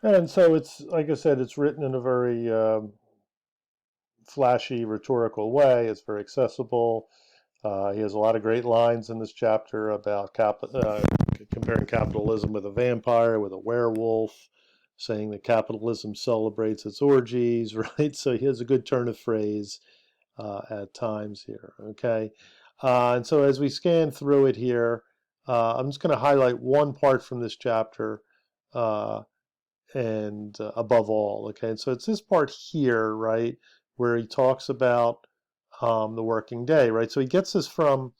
And so it's, like I said, it's written in a very flashy, rhetorical way. It's very accessible. He has a lot of great lines in this chapter about comparing capitalism with a vampire, with a werewolf, saying that capitalism celebrates its orgies, right? So he has a good turn of phrase at times here, okay? And so as we scan through it here, I'm just going to highlight one part from this chapter uh, and above all, okay? And so it's this part here, right, where he talks about the working day, right? So he gets this from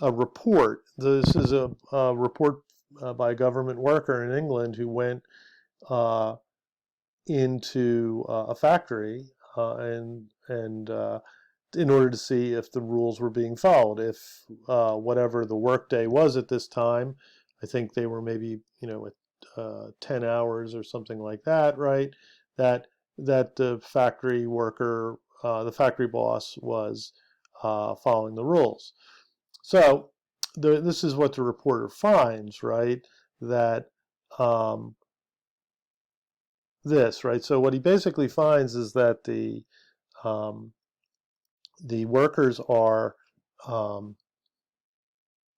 a report. This is a report by a government worker in England who went uh, into a factory and in order to see if the rules were being followed, if whatever the workday was at this time, I think they were maybe 10 hours or something like that, right? That that the factory worker, the factory boss was following the rules. So this is what the reporter finds, right? That um, this, right? So what he basically finds is that um, the workers are, um,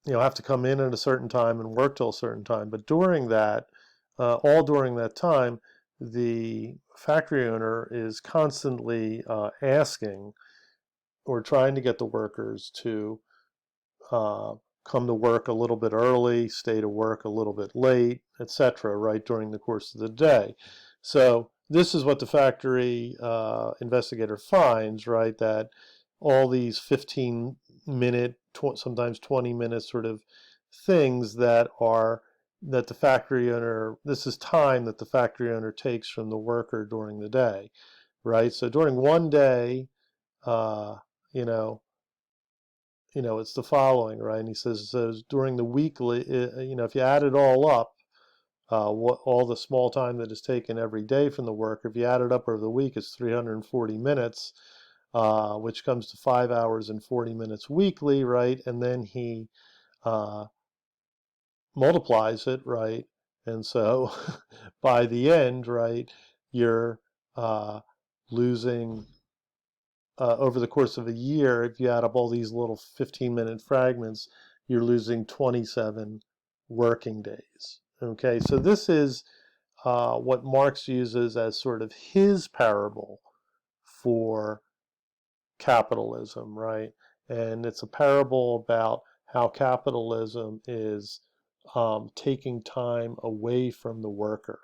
have to come in at a certain time and work till a certain time. But during that, all during that time, the factory owner is constantly asking or trying to get the workers to uh, come to work a little bit early, stay to work a little bit late, etc., right, during the course of the day. So this is what the factory investigator finds, right, that all these 15-minute, sometimes 20-minute sort of things that the factory owner, this is time that the factory owner takes from the worker during the day, right? So during one day, uh, you know, it's the following, right? And he says during the weekly, if you add it all up, what all the small time that is taken every day from the work, if you add it up over the week, it's 340 minutes, which comes to 5 hours and 40 minutes weekly, right? And then he uh, multiplies it, right? And so by the end, right, you're uh, losing over the course of a year, if you add up all these little 15-minute fragments, you're losing 27 working days. Okay, so this is what Marx uses as sort of his parable for capitalism, right? And it's a parable about how capitalism is taking time away from the worker,